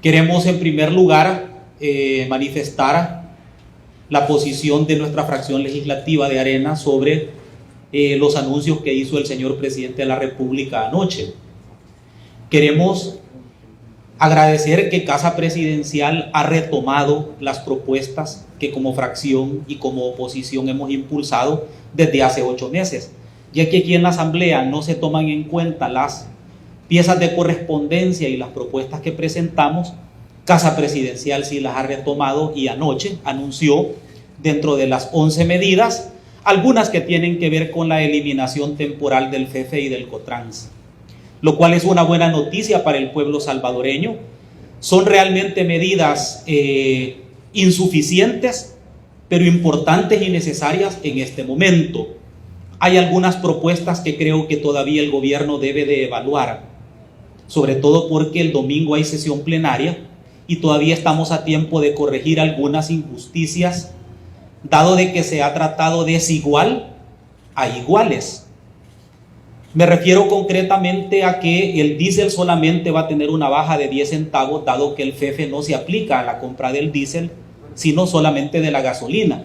Queremos en primer lugar manifestar la posición de nuestra fracción legislativa de Arena sobre los anuncios que hizo el señor presidente de la República anoche. Queremos agradecer que Casa Presidencial ha retomado las propuestas que como fracción y como oposición hemos impulsado desde hace 8 meses, ya que aquí en la Asamblea no se toman en cuenta las piezas de correspondencia y las propuestas que presentamos. Casa Presidencial sí las ha retomado y anoche anunció dentro de las 11 medidas algunas que tienen que ver con la eliminación temporal del FEFE y del COTRANS, lo cual es una buena noticia para el pueblo salvadoreño. Son realmente medidas insuficientes, pero importantes y necesarias en este momento. Hay algunas propuestas que creo que todavía el gobierno debe de evaluar, sobre todo porque el domingo hay sesión plenaria y todavía estamos a tiempo de corregir algunas injusticias, dado de que se ha tratado desigual a iguales. Me refiero concretamente a que el diésel solamente va a tener una baja de 10 centavos, dado que el FEFE no se aplica a la compra del diésel, sino solamente de la gasolina.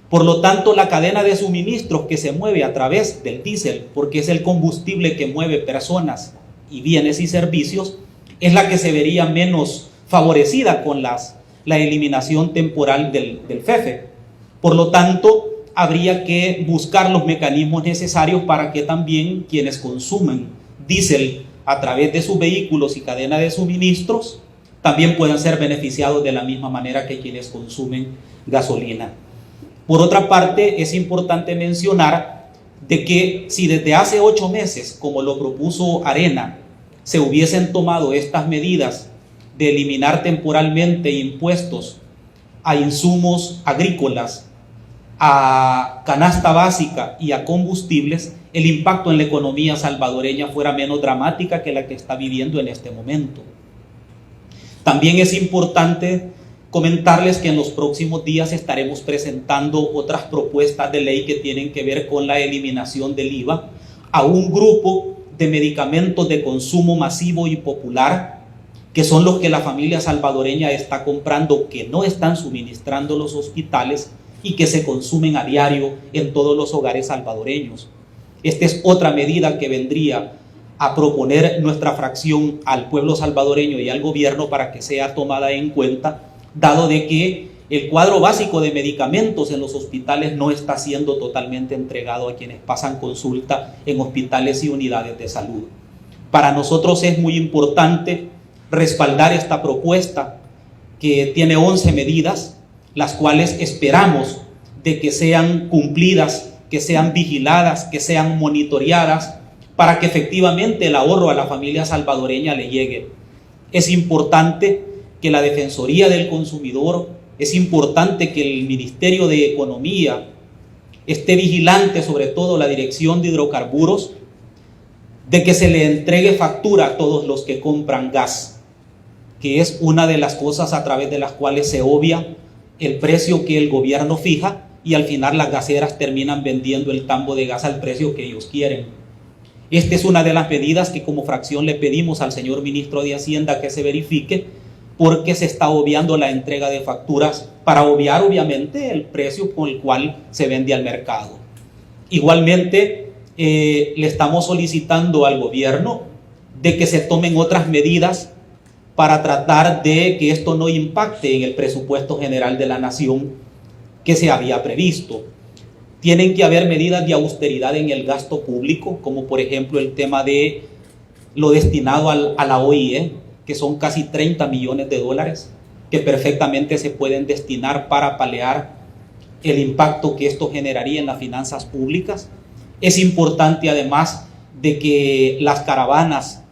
Por lo tanto, la cadena de suministros que se mueve a través del diésel, porque es el combustible que mueve personas y bienes y servicios, es la que se vería menos favorecida con la eliminación temporal del FEFE. Por lo tanto, habría que buscar los mecanismos necesarios para que también quienes consumen diésel a través de sus vehículos y cadena de suministros también puedan ser beneficiados de la misma manera que quienes consumen gasolina. Por otra parte, es importante mencionar de que si desde hace 8 meses, como lo propuso Arena, se hubiesen tomado estas medidas de eliminar temporalmente impuestos a insumos agrícolas, a canasta básica y a combustibles, el impacto en la economía salvadoreña fuera menos dramática que la que está viviendo en este momento. También es importante comentarles que en los próximos días estaremos presentando otras propuestas de ley que tienen que ver con la eliminación del IVA a un grupo de medicamentos de consumo masivo y popular, que son los que la familia salvadoreña está comprando, que no están suministrando los hospitales y que se consumen a diario en todos los hogares salvadoreños. Esta es otra medida que vendría a proponer nuestra fracción al pueblo salvadoreño y al gobierno para que sea tomada en cuenta, dado de que el cuadro básico de medicamentos en los hospitales no está siendo totalmente entregado a quienes pasan consulta en hospitales y unidades de salud. Para nosotros es muy importante respaldar esta propuesta que tiene 11 medidas, las cuales esperamos de que sean cumplidas, que sean vigiladas, que sean monitoreadas, para que efectivamente el ahorro a la familia salvadoreña le llegue. Es importante que la Defensoría del Consumidor, es importante que el Ministerio de Economía esté vigilante, sobre todo la Dirección de Hidrocarburos, de que se le entregue factura a todos los que compran gas, que es una de las cosas a través de las cuales se obvia el precio que el gobierno fija y al final las gaseras terminan vendiendo el tambo de gas al precio que ellos quieren. Esta es una de las medidas que como fracción le pedimos al señor ministro de Hacienda que se verifique, porque se está obviando la entrega de facturas para obviar obviamente el precio con el cual se vende al mercado. Igualmente le estamos solicitando al gobierno de que se tomen otras medidas para tratar de que esto no impacte en el presupuesto general de la nación que se había previsto. Tienen que haber medidas de austeridad en el gasto público, como por ejemplo el tema de lo destinado a la OIE, que son casi 30 millones de dólares, que perfectamente se pueden destinar para paliar el impacto que esto generaría en las finanzas públicas. Es importante además de que las caravanas,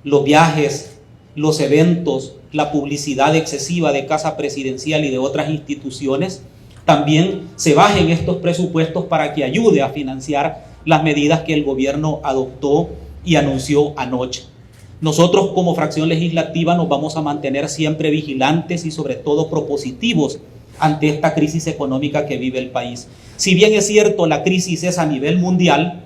los viajes, los eventos, la publicidad excesiva de Casa Presidencial y de otras instituciones, también se bajen estos presupuestos para que ayude a financiar las medidas que el gobierno adoptó y anunció anoche. Nosotros como fracción legislativa nos vamos a mantener siempre vigilantes y sobre todo propositivos ante esta crisis económica que vive el país. Si bien es cierto la crisis es a nivel mundial,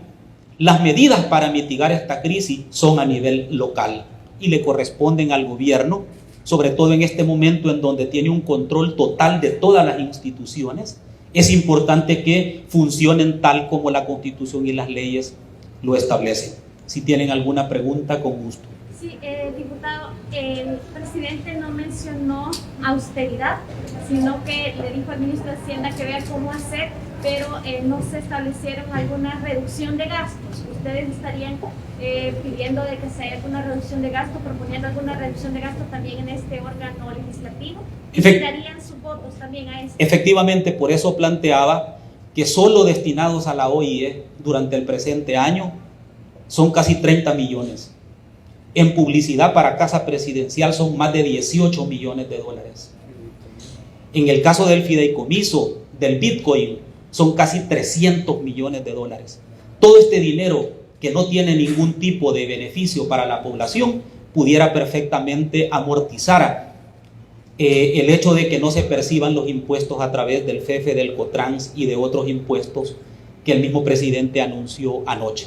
las medidas para mitigar esta crisis son a nivel local y le corresponden al gobierno sobre todo en este momento en donde tiene un control total de todas las instituciones, es importante que funcionen tal como la Constitución y las leyes lo establecen. Si tienen alguna pregunta, con gusto. Sí, diputado, el presidente no mencionó austeridad, sino que le dijo al ministro de Hacienda que vea cómo hacer, pero no se establecieron alguna reducción de gastos. ¿Ustedes estarían pidiendo de que se haga una reducción de gastos, proponiendo alguna reducción de gastos también en este órgano legislativo? ¿Y darían sus votos también a eso? Efectivamente, por eso planteaba que solo destinados a la OIE durante el presente año son casi 30 millones. En publicidad para Casa Presidencial son más de 18 millones de dólares. En el caso del fideicomiso del Bitcoin son casi 300 millones de dólares. Todo este dinero que no tiene ningún tipo de beneficio para la población pudiera perfectamente amortizar el hecho de que no se perciban los impuestos a través del FEFE, del COTRANS y de otros impuestos que el mismo presidente anunció anoche.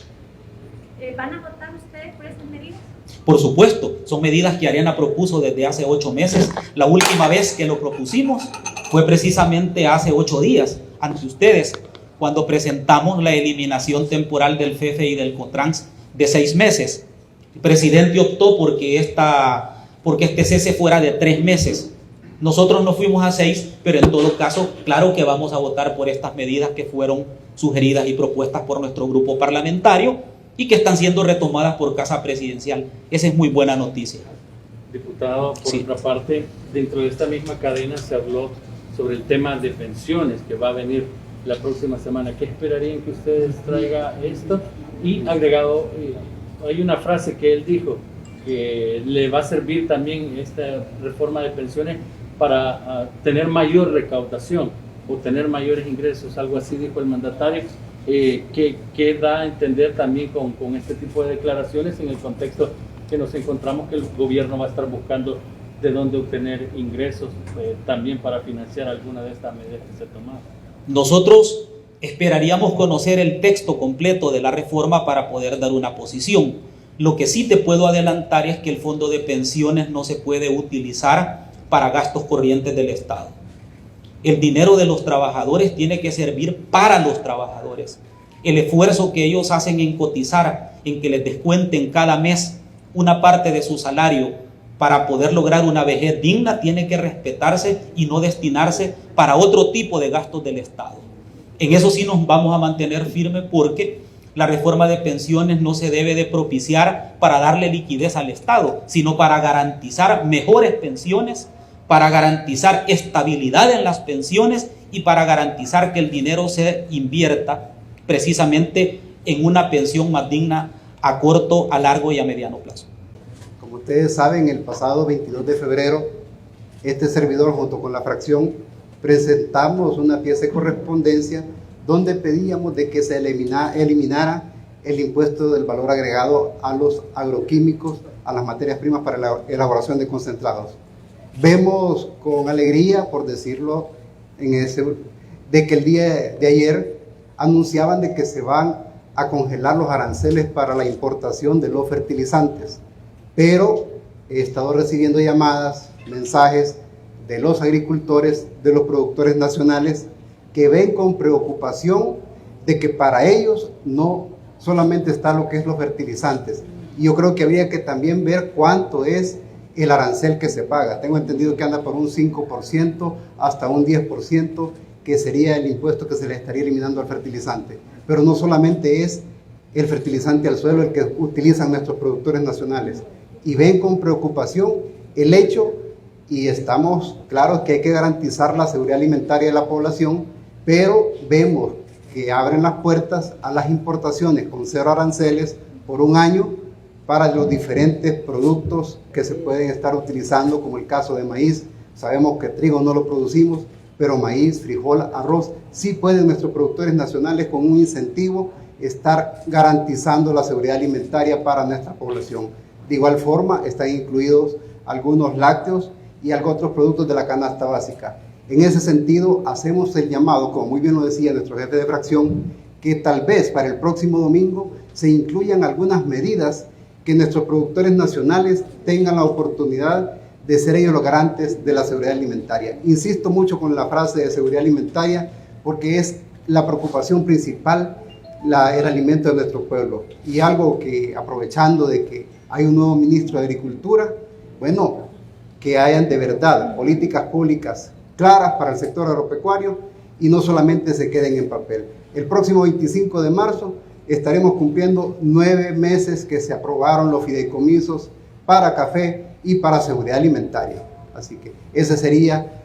¿Van a votar ustedes por estas medidas? Por supuesto, son medidas que Arena propuso desde hace 8 meses. La última vez que lo propusimos fue precisamente hace 8 días, ante ustedes, cuando presentamos la eliminación temporal del FEFE y del COTRANS de 6 meses. El presidente optó porque este cese fuera de 3 meses. Nosotros no fuimos a 6, pero en todo caso, claro que vamos a votar por estas medidas que fueron sugeridas y propuestas por nuestro grupo parlamentario y que están siendo retomadas por Casa Presidencial. Esa es muy buena noticia. Diputado, por otra parte, dentro de esta misma cadena se habló sobre el tema de pensiones que va a venir la próxima semana. ¿Qué esperarían que ustedes traiga esto? Y agregado, hay una frase que él dijo, que le va a servir también esta reforma de pensiones para tener mayor recaudación o tener mayores ingresos, algo así dijo el mandatario, que da a entender también con este tipo de declaraciones en el contexto que nos encontramos que el gobierno va a estar buscando de dónde obtener ingresos también para financiar alguna de estas medidas que se tomaron. Nosotros esperaríamos conocer el texto completo de la reforma para poder dar una posición. Lo que sí te puedo adelantar es que el fondo de pensiones no se puede utilizar para gastos corrientes del Estado. El dinero de los trabajadores tiene que servir para los trabajadores. El esfuerzo que ellos hacen en cotizar, en que les descuenten cada mes una parte de su salario para poder lograr una vejez digna, tiene que respetarse y no destinarse para otro tipo de gastos del Estado. En eso sí nos vamos a mantener firmes, porque la reforma de pensiones no se debe de propiciar para darle liquidez al Estado, sino para garantizar mejores pensiones, para garantizar estabilidad en las pensiones y para garantizar que el dinero se invierta precisamente en una pensión más digna a corto, a largo y a mediano plazo. Como ustedes saben, el pasado 22 de febrero, este servidor junto con la fracción presentamos una pieza de correspondencia donde pedíamos de que se eliminara el impuesto del valor agregado a los agroquímicos, a las materias primas para la elaboración de concentrados. Vemos con alegría, por decirlo, de que el día de ayer anunciaban de que se van a congelar los aranceles para la importación de los fertilizantes, pero he estado recibiendo llamadas, mensajes de los agricultores, de los productores nacionales, que ven con preocupación de que para ellos no solamente está lo que es los fertilizantes. Y yo creo que habría que también ver cuánto es el arancel que se paga. Tengo entendido que anda por un 5% hasta un 10%, que sería el impuesto que se le estaría eliminando al fertilizante. Pero no solamente es el fertilizante al suelo el que utilizan nuestros productores nacionales. Y ven con preocupación el hecho, y estamos claros que hay que garantizar la seguridad alimentaria de la población, pero vemos que abren las puertas a las importaciones con 0 aranceles por un año para los diferentes productos que se pueden estar utilizando, como el caso de maíz. Sabemos que trigo no lo producimos, pero maíz, frijol, arroz, sí pueden nuestros productores nacionales con un incentivo estar garantizando la seguridad alimentaria para nuestra población. De igual forma, están incluidos algunos lácteos y otros productos de la canasta básica. En ese sentido, hacemos el llamado, como muy bien lo decía nuestro jefe de fracción, que tal vez para el próximo domingo se incluyan algunas medidas que nuestros productores nacionales tengan la oportunidad de ser ellos los garantes de la seguridad alimentaria. Insisto mucho con la frase de seguridad alimentaria porque es la preocupación principal, el alimento de nuestro pueblo. Y algo que, aprovechando de que hay un nuevo ministro de Agricultura, bueno, que hayan de verdad políticas públicas claras para el sector agropecuario y no solamente se queden en papel. El próximo 25 de marzo estaremos cumpliendo 9 meses que se aprobaron los fideicomisos para café y para seguridad alimentaria. Así que esa sería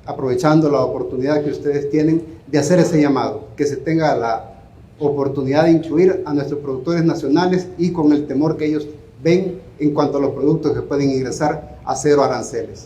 aprovechando la oportunidad que ustedes tienen de hacer ese llamado, que se tenga la oportunidad de incluir a nuestros productores nacionales y con el temor que ellos ven en cuanto a los productos que pueden ingresar a cero aranceles.